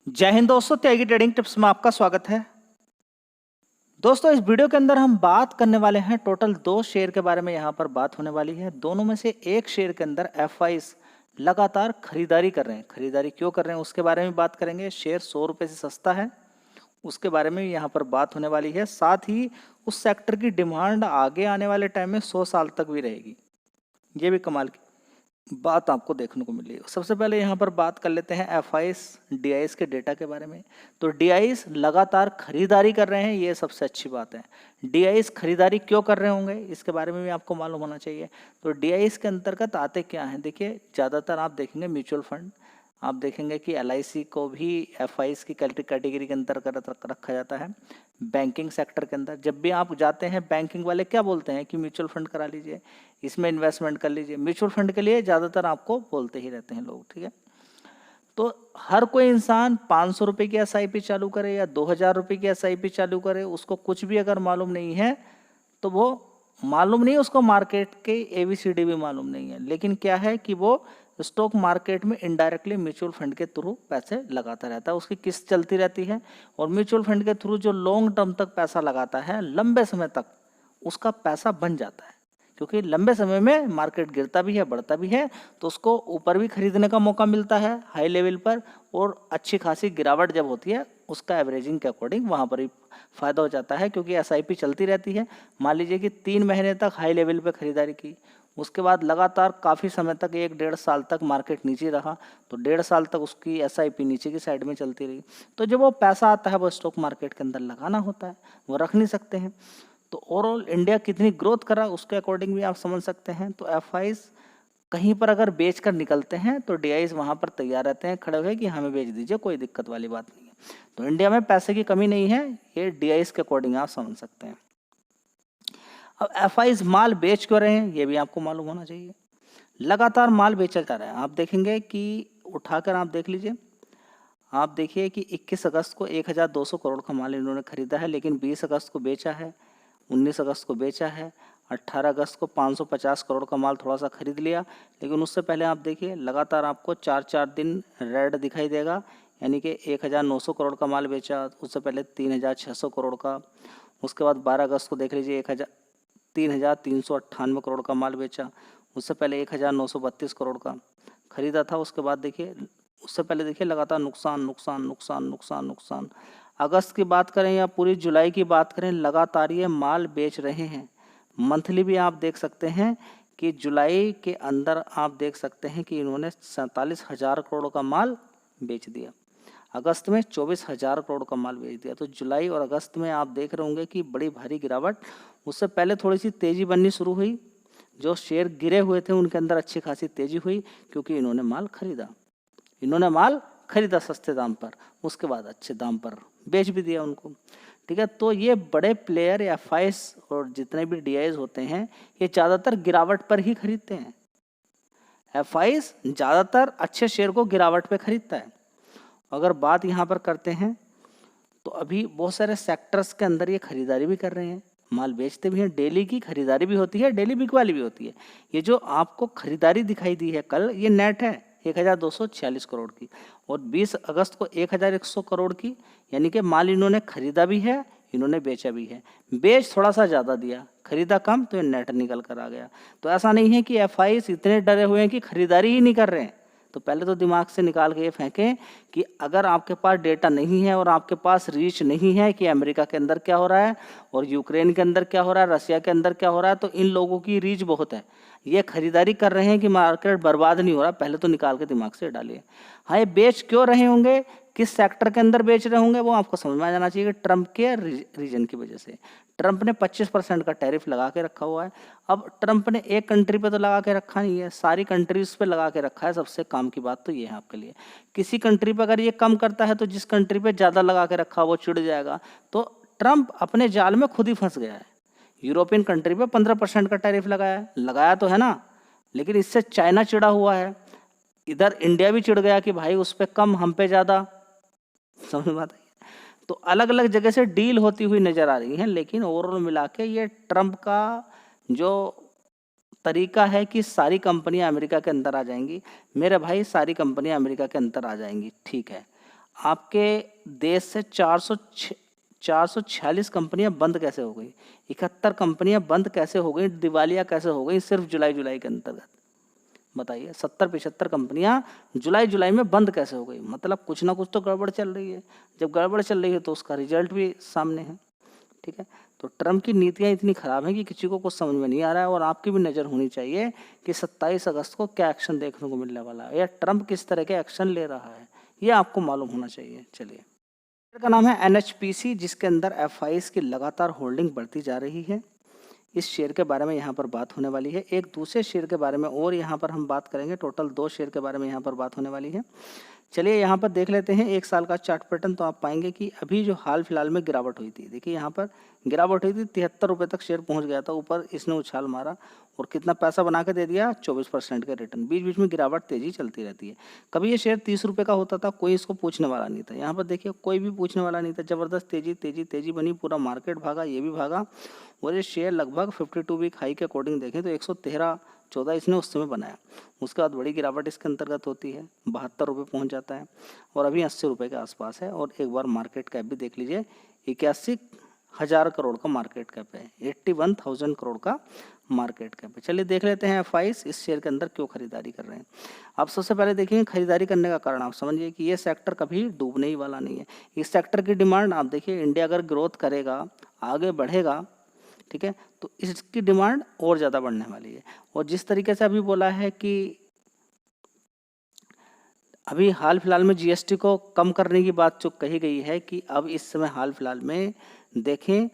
जय हिंद दोस्तों, त्यागी trading tips में आपका स्वागत है। दोस्तों, इस वीडियो के अंदर हम बात करने वाले हैं टोटल 2 शेयर के बारे में। यहाँ पर बात होने वाली है दोनों में से एक शेयर के अंदर एफआईज लगातार खरीदारी कर रहे हैं। खरीदारी क्यों कर रहे हैं उसके बारे में बात करेंगे। शेयर 100 रुपये से सस्ता है उसके बारे में यहाँ पर बात होने वाली है। साथ ही उस सेक्टर की डिमांड आगे आने वाले टाइम में 100 साल तक भी रहेगी। ये भी कमाल की बात आपको देखने को मिलेगी। सबसे पहले यहाँ पर बात कर लेते हैं एफआईएस डीआईएस के डेटा के बारे में। तो डीआईएस लगातार खरीदारी कर रहे हैं, ये सबसे अच्छी बात है। डीआईएस खरीदारी क्यों कर रहे होंगे इसके बारे में भी आपको मालूम होना चाहिए। तो डीआईएस के अंतर्गत आते क्या हैं, देखिए ज़्यादातर आप देखेंगे म्यूचुअल फंड, आप देखेंगे कि एलआईसी को भी एफआईएस की कैटेगरी के अंतर्गत रखा जाता है। बैंकिंग सेक्टर के अंदर जब भी आप जाते हैं, बैंकिंग वाले क्या बोलते हैं कि म्यूचुअल फंड करा लीजिए, इसमें इन्वेस्टमेंट कर लीजिए। म्यूचुअल फंड के लिए ज़्यादातर आपको बोलते ही रहते हैं लोग, ठीक है। तो हर कोई इंसान 500 रुपये की एसआईपी चालू करे या 2000 रुपये की एसआईपी चालू करे, उसको कुछ भी अगर मालूम नहीं है तो वो मालूम नहीं, उसको मार्केट के एबीसीडी भी मालूम नहीं है, लेकिन क्या है कि वो स्टॉक मार्केट में इनडायरेक्टली म्यूचुअल फंड के थ्रू पैसे लगाता रहता है। उसकी किस्त चलती रहती है और म्यूचुअल फंड के थ्रू जो लॉन्ग टर्म तक पैसा लगाता है, लंबे समय तक उसका पैसा बन जाता है। क्योंकि लंबे समय में मार्केट गिरता भी है, बढ़ता भी है, तो उसको ऊपर भी खरीदने का मौका मिलता है हाई लेवल पर, और अच्छी खासी गिरावट जब होती है उसका एवरेजिंग के अकॉर्डिंग वहाँ पर ही फायदा हो जाता है। क्योंकि एसआईपी चलती रहती है। मान लीजिए कि 3 महीने तक हाई लेवल पे खरीदारी की, उसके बाद लगातार काफ़ी समय तक 1-1.5 साल तक मार्केट नीचे रहा, तो 1.5 साल तक उसकी एसआईपी नीचे की साइड में चलती रही। तो जब वो पैसा आता है वो स्टॉक मार्केट के अंदर लगाना होता है, वो रख नहीं सकते हैं। तो ओवरऑल इंडिया कितनी ग्रोथ कर रहा है उसके अकॉर्डिंग भी आप समझ सकते हैं। तो एफआईज कहीं पर अगर बेच कर निकलते हैं तो डीआईज वहाँ पर तैयार रहते हैं खड़े हुए कि हमें बेच दीजिए, कोई दिक्कत वाली बात नहीं है। तो इंडिया में पैसे की कमी नहीं है, ये डीआईज के अकॉर्डिंग आप समझ सकते हैं। अब एफआईज माल बेच क्यों रहे हैं ये भी आपको मालूम होना चाहिए। लगातार माल बेचा जा रहा है। आप देखेंगे कि उठाकर आप देख लीजिए, आप देखिए कि 21 अगस्त को 1200 करोड़ का माल इन्होंने खरीदा है, लेकिन 20 अगस्त को बेचा है, 19 अगस्त को बेचा है, 18 अगस्त को 550 करोड़ का माल थोड़ा सा खरीद लिया। लेकिन उससे पहले आप देखिए लगातार आपको 4-4 दिन रेड दिखाई देगा, यानी कि 1900 करोड़ का माल बेचा। उससे पहले 3600 करोड़ का, उसके बाद 12 अगस्त को देख लीजिए 3398 करोड़ का माल बेचा। उससे पहले 1932 करोड़ का खरीदा था। उसके बाद देखिए, उससे पहले देखिए लगातार नुकसान नुकसान नुकसान नुकसान नुकसान। अगस्त की बात करें या पूरी जुलाई की बात करें, लगातार ये माल बेच रहे हैं। मंथली भी आप देख सकते हैं कि जुलाई के अंदर आप देख सकते हैं कि इन्होंने 47,000 करोड़ का माल बेच दिया। अगस्त में 24,000 करोड़ का माल बेच दिया। तो जुलाई और अगस्त में आप देख रहे होंगे कि बड़ी भारी गिरावट। उससे पहले थोड़ी सी तेज़ी बननी शुरू हुई, जो शेयर गिरे हुए थे उनके अंदर अच्छी खासी तेज़ी हुई, क्योंकि इन्होंने माल खरीदा सस्ते दाम पर, उसके बाद अच्छे दाम पर बेच भी दिया उनको, ठीक है। तो ये बड़े प्लेयर या एफआईएस और जितने भी डीआईएस होते हैं ये ज़्यादातर गिरावट पर ही खरीदते हैं। एफआईएस ज़्यादातर अच्छे शेयर को गिरावट पे खरीदता है। अगर बात यहाँ पर करते हैं तो अभी बहुत सारे सेक्टर्स के अंदर ये खरीदारी भी कर रहे हैं, माल बेचते भी हैं। डेली की खरीदारी भी होती है, डेली बिक वाली भी होती है। ये जो आपको खरीदारी दिखाई दी है कल, ये नेट है 1246 करोड़ की, और 20 अगस्त को 1100 करोड़ की, यानी कि माल इन्होंने खरीदा भी है, इन्होंने बेचा भी है। बेच थोड़ा सा ज़्यादा दिया, खरीदा कम, तो ये नेट निकल कर आ गया। तो ऐसा नहीं है कि एफआईएस इतने डरे हुए हैं कि खरीदारी ही नहीं कर रहे हैं। तो पहले तो दिमाग से निकाल के ये फेंकें कि अगर आपके पास डेटा नहीं है और आपके पास रीच नहीं है कि अमेरिका के अंदर क्या हो रहा है और यूक्रेन के अंदर क्या हो रहा है, रसिया के अंदर क्या हो रहा है, तो इन लोगों की रीच बहुत है। ये खरीदारी कर रहे हैं कि मार्केट बर्बाद नहीं हो रहा, पहले तो निकाल के दिमाग से डालिए। हाँ, ये बेच क्यों रहे होंगे, किस सेक्टर के अंदर बेच रहे होंगे, वो आपको समझ में आ जाना चाहिए कि ट्रम्प के रीजन की वजह से। ट्रम्प ने 25% का टैरिफ लगा के रखा हुआ है। अब ट्रम्प ने एक कंट्री पे तो लगा के रखा नहीं है, सारी कंट्रीज पे लगा के रखा है। सबसे काम की बात तो ये है आपके लिए, किसी कंट्री पे अगर ये कम करता है तो जिस कंट्री पे ज़्यादा लगा के रखा वो चिढ़ जाएगा। तो ट्रम्प अपने जाल में खुद ही फंस गया है। यूरोपियन कंट्री पे 15% का टैरिफ लगाया तो है ना, लेकिन इससे चाइना चिढ़ा हुआ है, इधर इंडिया भी चिढ़ गया कि भाई उस पर कम हम पे ज़्यादा। समझ में आता है। तो अलग अलग जगह से डील होती हुई नजर आ रही है, लेकिन ओवरऑल मिला के ये ट्रम्प का जो तरीका है कि सारी कंपनियां अमेरिका के अंदर आ जाएंगी, मेरे भाई सारी कंपनियां अमेरिका के अंदर आ जाएंगी, ठीक है। आपके देश से 446 कंपनियां बंद कैसे हो गई, 71 कंपनियां बंद कैसे हो गई, दिवालिया कैसे हो गई सिर्फ जुलाई के अंतर्गत। बताइए, 70-75 कंपनियां जुलाई में बंद कैसे हो गई। मतलब कुछ ना कुछ तो गड़बड़ चल रही है। जब गड़बड़ चल रही है तो उसका रिजल्ट भी सामने है। ठीक है, तो ट्रम्प की नीतियां इतनी खराब हैं कि किसी को कुछ समझ में नहीं आ रहा है। और आपकी भी नज़र होनी चाहिए कि 27 अगस्त को क्या एक्शन देखने को मिलने वाला है, या ट्रम्प किस तरह के एक्शन ले रहा है, ये आपको मालूम होना चाहिए। चलिए, का नाम है NHPC, जिसके अंदर FIs की लगातार होल्डिंग बढ़ती जा रही है। इस शेयर के बारे में यहाँ पर बात होने वाली है। एक दूसरे शेयर के बारे में और यहाँ पर हम बात करेंगे। टोटल 2 शेयर के बारे में यहाँ पर बात होने वाली है। चलिए यहाँ पर देख लेते हैं एक साल का चार्ट पैटर्न। तो आप पाएंगे कि अभी जो हाल फिलहाल में गिरावट हुई थी, देखिए यहाँ पर गिरावट हुई थी, 73 रुपये तक शेयर पहुँच गया था ऊपर। इसने उछाल मारा और कितना पैसा बना के दे दिया, 24% का रिटर्न। बीच बीच में गिरावट तेजी चलती रहती है। कभी ये शेयर 30 रुपये का होता था, कोई इसको पूछने वाला नहीं था। यहाँ पर देखिए कोई भी पूछने वाला नहीं था। ज़बरदस्त तेजी तेजी तेजी बनी, पूरा मार्केट भागा, ये भी भागा। और ये शेयर लगभग 52 वीक हाई के अकॉर्डिंग देखें तो 113-14 इसने उस समय बनाया। उसके बाद बड़ी गिरावट इसके अंतर्गत होती है, 72 रुपये पहुँच जाता है और अभी 80 रुपये के आसपास है। और एक बार मार्केट कैप भी देख लीजिए, 81,000 करोड़ का मार्केट कैप है, 81,000 करोड़ का मार्केट कैप है। चलिए देख लेते हैं FIs इस शेयर के अंदर क्यों खरीदारी कर रहे हैं। आप सबसे पहले देखेंगे खरीदारी करने का कारण। आप समझिए कि ये सेक्टर कभी डूबने ही वाला नहीं है। इस सेक्टर की डिमांड आप देखिए, इंडिया अगर ग्रोथ करेगा, आगे बढ़ेगा, ठीक है, तो इसकी डिमांड और ज़्यादा बढ़ने वाली है। और जिस तरीके से अभी बोला है कि अभी हाल फिलहाल में GST को कम करने की बात जो कही गई है, कि अब इस समय हाल फिलहाल में देखें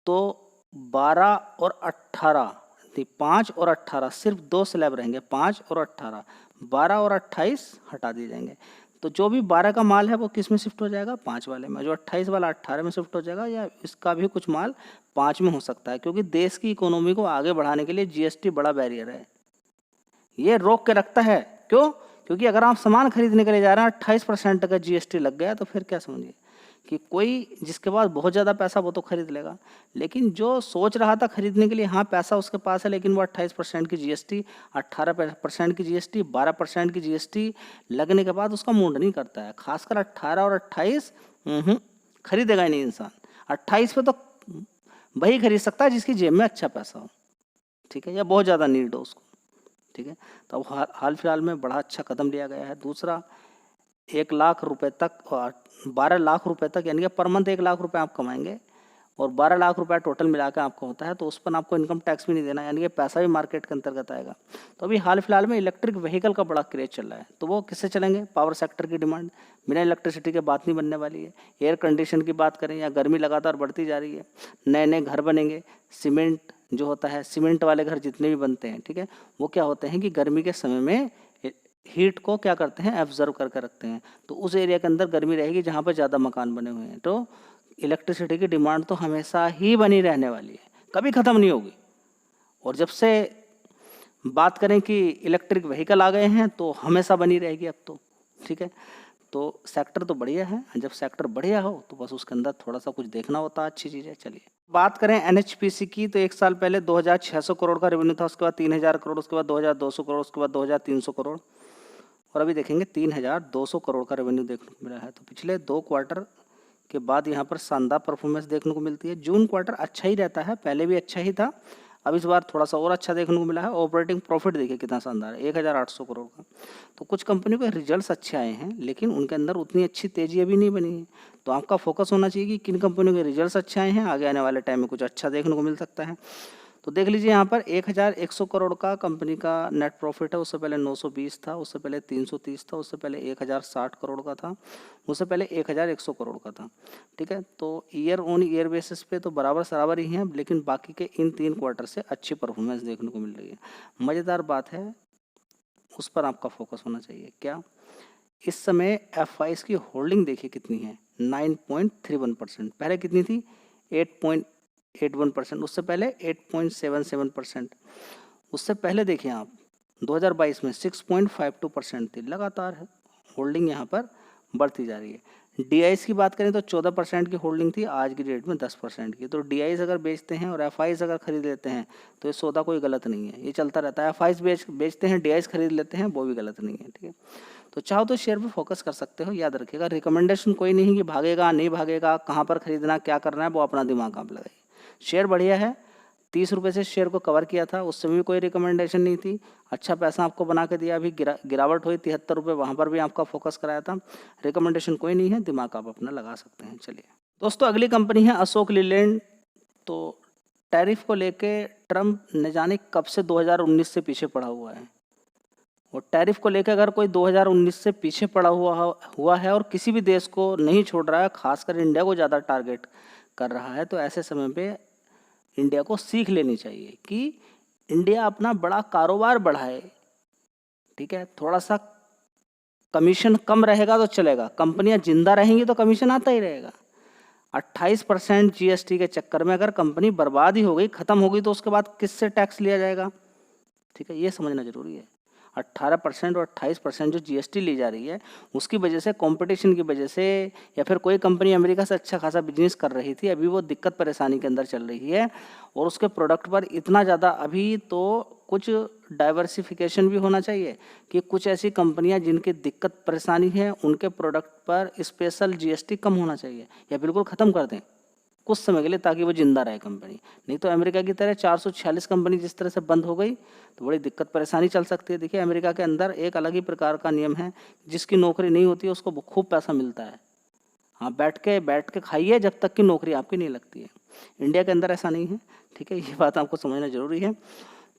तो 12 और 18, 5 और 18 सिर्फ 2 स्लैब रहेंगे, 5 और 18, 12 और 28 हटा दिए जाएंगे। तो जो भी 12 का माल है वो किस में शिफ्ट हो जाएगा, 5 वाले में। जो 28 वाला 18 में शिफ्ट हो जाएगा, या इसका भी कुछ माल 5 में हो सकता है। क्योंकि देश की इकोनॉमी को आगे बढ़ाने के लिए GST बड़ा बैरियर है, ये रोक के रखता है। क्यों? क्योंकि अगर आप सामान खरीदने के लिए जा रहे हैं, 28% का GST लग गया, तो फिर क्या समझिए कि कोई जिसके पास बहुत ज़्यादा पैसा वो तो खरीद लेगा, लेकिन जो सोच रहा था खरीदने के लिए, हाँ पैसा उसके पास है, लेकिन वो 28% की GST, 18% की GST, 12% की GST लगने के बाद उसका मूड नहीं करता है। खासकर 18 और 28 खरीदेगा ही नहीं इंसान। 28 पे तो वही खरीद सकता है जिसकी जेब में अच्छा पैसा हो, ठीक है, या बहुत ज़्यादा नीड हो उसको, ठीक है। तो अब हाल फिलहाल में बड़ा अच्छा कदम लिया गया है। दूसरा, 1 लाख रुपए तक, 12 लाख रुपए तक, यानी कि पर मंथ 1 लाख रुपए आप कमाएंगे और 12 लाख रुपए टोटल मिलाकर आपको होता है, तो उस पर आपको इनकम टैक्स भी नहीं देना, यानी कि पैसा भी मार्केट के अंतर्गत आएगा। तो अभी हाल फिलहाल में इलेक्ट्रिक व्हीकल का बड़ा क्रेज चल रहा है, तो वो किससे चलेंगे, पावर सेक्टर की डिमांड, बिना इलेक्ट्रिसिटी के बात नहीं बनने वाली है। एयर कंडीशन की बात करें, या गर्मी लगातार बढ़ती जा रही है, नए नए घर बनेंगे। सीमेंट जो होता है, सीमेंट वाले घर जितने भी बनते हैं, ठीक है, वो क्या होते हैं कि गर्मी के समय में हीट को क्या करते हैं, एब्जर्व करके रखते हैं। तो उस एरिया के अंदर गर्मी रहेगी जहाँ पर ज़्यादा मकान बने हुए हैं। तो इलेक्ट्रिसिटी की डिमांड तो हमेशा ही बनी रहने वाली है, कभी ख़त्म नहीं होगी। और जब से बात करें कि इलेक्ट्रिक व्हीकल आ गए हैं, तो हमेशा बनी रहेगी अब तो, ठीक है। तो सेक्टर तो बढ़िया है। जब सेक्टर बढ़िया हो तो बस उसके अंदर थोड़ा सा कुछ देखना होता है, अच्छी चीज़ है। चलिए बात करें NHPC की, तो एक साल पहले 2600 करोड़ का रेवेन्यू था, उसके बाद 3000 करोड़, उसके बाद 2200 करोड़, उसके बाद 2300 करोड़, और अभी देखेंगे 3200 करोड़ का रेवेन्यू देखने को मिला है। तो पिछले 2 क्वार्टर के बाद यहाँ पर शानदार परफॉर्मेंस देखने को मिलती है। जून क्वार्टर अच्छा ही रहता है, पहले भी अच्छा ही था, अब इस बार थोड़ा सा और अच्छा देखने को मिला है। ऑपरेटिंग प्रॉफिट देखिए कितना शानदार है, 1800 करोड़ का। तो कुछ कंपनियों के रिजल्ट्स अच्छे आए हैं, लेकिन उनके अंदर उतनी अच्छी तेजी अभी नहीं बनी है। तो आपका फोकस होना चाहिए कि किन कंपनियों के रिजल्ट्स अच्छे आए हैं, आगे आने वाले टाइम में कुछ अच्छा देखने को मिल सकता है। तो देख लीजिए यहाँ पर 1100 करोड़ का कंपनी का नेट प्रॉफिट है। उससे पहले 920 था, उससे पहले 330 था, उससे पहले 1060 करोड़ का था, उससे पहले 1100 करोड़ का था, ठीक है। तो ईयर ऑन ईयर बेसिस पे तो बराबर सराबर ही हैं, लेकिन बाकी के इन 3 क्वार्टर से अच्छी परफॉर्मेंस देखने को मिल रही है। मज़ेदार बात है, उस पर आपका फोकस होना चाहिए। क्या इस समय FIs की होल्डिंग देखिए कितनी है, 9.31%। पहले कितनी थी, 8.81%। उससे पहले 8.77%। उससे पहले देखिए आप 2022 में 6.52% थी। लगातार है होल्डिंग यहाँ पर बढ़ती जा रही है। DIs की बात करें तो 14% की होल्डिंग थी, आज की डेट में 10% की। तो DIs अगर बेचते हैं और FIs अगर खरीद लेते हैं तो ये सौदा कोई गलत नहीं है, ये चलता रहता है। FIs बेचते हैं, DIs खरीद लेते हैं, वो भी गलत नहीं है, ठीक है। तो चाहो तो शेयर पे फोकस कर सकते हो। याद रखिएगा, रिकमेंडेशन कोई नहीं कि भागेगा नहीं भागेगा, कहाँ पर खरीदना क्या करना है वो अपना दिमाग आप लगाइए। शेयर बढ़िया है, 30 रुपये से शेयर को कवर किया था, उस समय भी कोई रिकमेंडेशन नहीं थी, अच्छा पैसा आपको बना के दिया। अभी गिरावट हुई 73 रुपये, वहाँ पर भी आपका फोकस कराया था। रिकमेंडेशन कोई नहीं है, दिमाग आप अपना लगा सकते हैं। चलिए दोस्तों, अगली कंपनी है अशोक लीलैंड। तो टैरिफ को लेके ट्रम्प न जाने कब से 2019 से पीछे पड़ा हुआ है। और टैरिफ को लेकर अगर कोई 2019 से पीछे पड़ा हुआ है और किसी भी देश को नहीं छोड़ रहा है, खासकर इंडिया को ज़्यादा टारगेट कर रहा है, तो ऐसे समय पे इंडिया को सीख लेनी चाहिए कि इंडिया अपना बड़ा कारोबार बढ़ाए। ठीक है, थोड़ा सा कमीशन कम रहेगा तो चलेगा, कंपनियां जिंदा रहेंगी तो कमीशन आता ही रहेगा। 28% जीएसटी के चक्कर में अगर कंपनी बर्बाद ही हो गई, खत्म हो गई, तो उसके बाद किससे टैक्स लिया जाएगा? ठीक है, ये समझना जरूरी है। 18% और 28% जो जीएसटी ली जा रही है, उसकी वजह से, कंपटीशन की वजह से, या फिर कोई कंपनी अमेरिका से अच्छा खासा बिजनेस कर रही थी, अभी वो दिक्कत परेशानी के अंदर चल रही है, और उसके प्रोडक्ट पर इतना ज़्यादा, अभी तो कुछ डाइवर्सिफिकेशन भी होना चाहिए कि कुछ ऐसी कंपनियां जिनकी दिक्कत परेशानी है, उनके प्रोडक्ट पर स्पेशल जीएसटी कम होना चाहिए या बिल्कुल ख़त्म कर दें कुछ समय के लिए, ताकि वो जिंदा रहे कंपनी। नहीं तो अमेरिका की तरह 446 कंपनी जिस तरह से बंद हो गई तो बड़ी दिक्कत परेशानी चल सकती है। देखिए, अमेरिका के अंदर एक अलग ही प्रकार का नियम है, जिसकी नौकरी नहीं होती है उसको खूब पैसा मिलता है। हाँ, बैठ के खाइए जब तक कि नौकरी आपकी नहीं लगती है। इंडिया के अंदर ऐसा नहीं है। ठीक है, ये बात आपको समझना जरूरी है।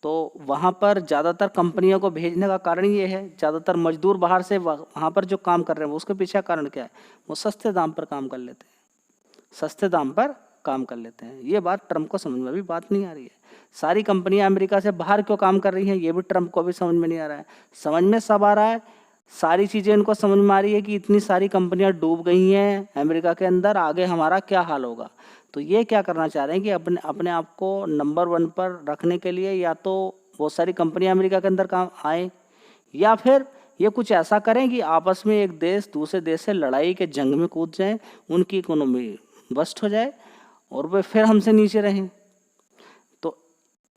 तो वहाँ पर ज़्यादातर कंपनियों को भेजने का कारण ये है, ज़्यादातर मजदूर बाहर से वहाँ पर जो काम कर रहे हैं, उसके पीछे कारण क्या है? वो सस्ते दाम पर काम कर लेते हैं, सस्ते दाम पर काम कर लेते हैं। ये बात ट्रम्प को समझ में अभी बात नहीं आ रही है। सारी कंपनियां अमेरिका से बाहर क्यों काम कर रही हैं, ये भी ट्रम्प को अभी समझ में नहीं आ रहा है। समझ में सब आ रहा है, सारी चीज़ें इनको समझ में आ रही है कि इतनी सारी कंपनियां डूब गई हैं अमेरिका के अंदर, आगे हमारा क्या हाल होगा। तो ये क्या करना चाह रहे हैं कि अपने आप को नंबर 1 पर रखने के लिए या तो बहुत सारी कंपनियां अमेरिका के अंदर काम आए, या फिर ये कुछ ऐसा करें कि आपस में एक देश दूसरे देश से लड़ाई के जंग में कूद जाएं, उनकी इकोनॉमी बस्ट हो जाए और वे फिर हमसे नीचे रहें। तो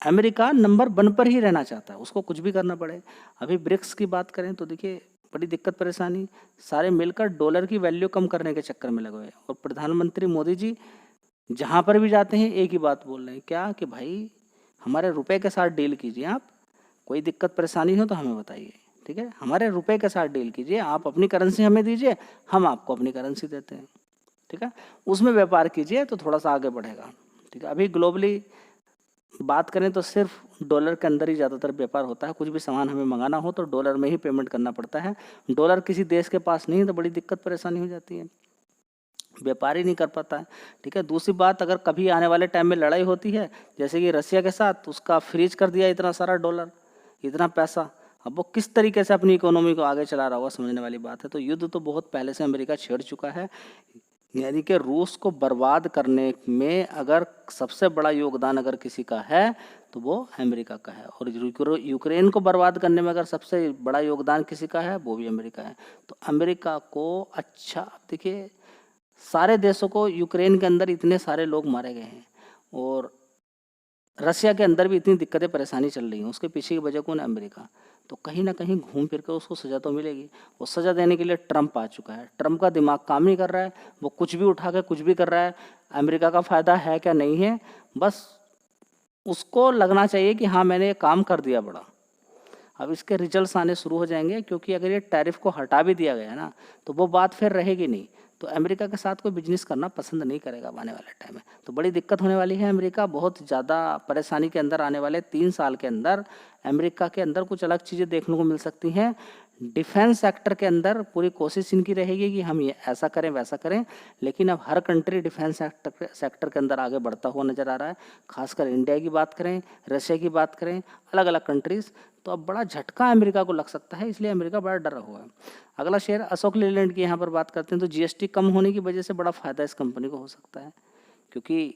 अमेरिका नंबर 1 पर ही रहना चाहता है, उसको कुछ भी करना पड़े। अभी ब्रिक्स की बात करें तो देखिए, बड़ी दिक्कत परेशानी, सारे मिलकर डॉलर की वैल्यू कम करने के चक्कर में लगे हुए हैं। और प्रधानमंत्री मोदी जी जहाँ पर भी जाते हैं एक ही बात बोल रहे हैं, क्या कि भाई हमारे रुपए के साथ डील कीजिए, आप कोई दिक्कत परेशानी हो तो हमें बताइए। ठीक है, हमारे रुपए के साथ डील कीजिए, आप अपनी करेंसी हमें दीजिए, हम आपको अपनी करेंसी देते हैं। ठीक है, उसमें व्यापार कीजिए तो थोड़ा सा आगे बढ़ेगा। ठीक है, अभी ग्लोबली बात करें तो सिर्फ डॉलर के अंदर ही ज़्यादातर व्यापार होता है। कुछ भी सामान हमें मंगाना हो तो डॉलर में ही पेमेंट करना पड़ता है। डॉलर किसी देश के पास नहीं है तो बड़ी दिक्कत परेशानी हो जाती है, व्यापार ही नहीं कर पाता है। ठीक है, दूसरी बात, अगर कभी आने वाले टाइम में लड़ाई होती है, जैसे कि रसिया के साथ, उसका फ्रीज कर दिया इतना सारा डॉलर, इतना पैसा, अब वो किस तरीके से अपनी इकोनॉमी को आगे चला रहा होगा, समझने वाली बात है। तो युद्ध तो बहुत पहले से अमेरिका छेड़ चुका है, यानी कि रूस को बर्बाद करने में अगर सबसे बड़ा योगदान अगर किसी का है तो वो अमेरिका का है, और यूक्रेन को बर्बाद करने में अगर सबसे बड़ा योगदान किसी का है वो भी अमेरिका है। तो अमेरिका को, अच्छा देखिए, सारे देशों को, यूक्रेन के अंदर इतने सारे लोग मारे गए हैं और रसिया के अंदर भी इतनी दिक्कतें परेशानी चल रही हैं, उसके पीछे की वजह कौन है? अमेरिका। तो कहीं ना कहीं घूम फिर के उसको सज़ा तो मिलेगी। वो सज़ा देने के लिए ट्रम्प आ चुका है, ट्रम्प का दिमाग काम नहीं कर रहा है, वो कुछ भी उठा के कुछ भी कर रहा है। अमेरिका का फ़ायदा है क्या नहीं है, बस उसको लगना चाहिए कि हाँ मैंने ये काम कर दिया बड़ा। अब इसके रिजल्ट्स आने शुरू हो जाएंगे, क्योंकि अगर ये टैरिफ को हटा भी दिया गया ना तो वो बात फिर रहेगी नहीं, तो अमेरिका के साथ कोई बिजनेस करना पसंद नहीं करेगा आने वाले टाइम में। तो बड़ी दिक्कत होने वाली है, अमेरिका बहुत ज़्यादा परेशानी के अंदर आने वाले 3 साल के अंदर अमेरिका के अंदर कुछ अलग चीज़ें देखने को मिल सकती हैं। डिफेंस सेक्टर के अंदर पूरी कोशिश इनकी रहेगी कि हम ये ऐसा करें वैसा करें, लेकिन अब हर कंट्री डिफेंस सेक्टर के अंदर आगे बढ़ता हुआ नज़र आ रहा है। खासकर इंडिया की बात करें, रशिया की बात करें, अलग अलग कंट्रीज़, तो अब बड़ा झटका अमेरिका को लग सकता है, इसलिए अमेरिका बड़ा डरा हुआ है। अगला शेयर अशोक लीलैंड की यहाँ पर बात करते हैं, तो जीएसटी कम होने की वजह से बड़ा फ़ायदा इस कंपनी को हो सकता है, क्योंकि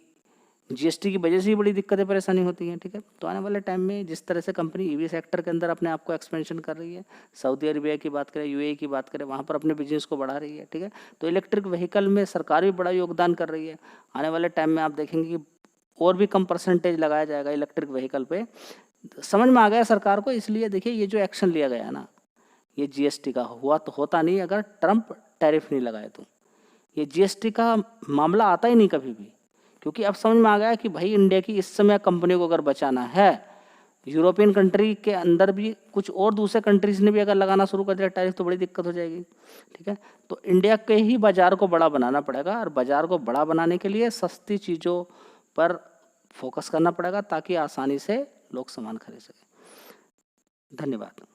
जीएसटी की वजह से ही बड़ी दिक्कतें परेशानी होती हैं। ठीक है, तो आने वाले टाइम में जिस तरह से कंपनी ईवी सेक्टर के अंदर अपने आप को एक्सपेंशन कर रही है, सऊदी अरेबिया की बात करें, यूएई की बात करें, वहाँ पर अपने बिजनेस को बढ़ा रही है। ठीक है, तो इलेक्ट्रिक व्हीकल में सरकार भी बड़ा योगदान कर रही है। आने वाले टाइम में आप देखेंगे कि और भी कम परसेंटेज लगाया जाएगा इलेक्ट्रिक व्हीकल पे। समझ में आ गया सरकार को, इसलिए देखिए ये जो एक्शन लिया गया है ना, ये जीएसटी का हुआ तो होता नहीं अगर ट्रम्प टैरिफ नहीं लगाए तो। ये जीएसटी का मामला आता ही नहीं कभी भी, क्योंकि अब समझ में आ गया कि भाई इंडिया की इस समय कंपनियों को अगर बचाना है, यूरोपियन कंट्री के अंदर भी कुछ और दूसरे कंट्रीज ने भी अगर लगाना शुरू कर दिया टैरिफ तो बड़ी दिक्कत हो जाएगी। ठीक है, तो इंडिया के ही बाजार को बड़ा बनाना पड़ेगा, और बाजार को बड़ा बनाने के लिए सस्ती चीज़ों पर फोकस करना पड़ेगा ताकि आसानी से लोग सामान खरीद सकें। धन्यवाद।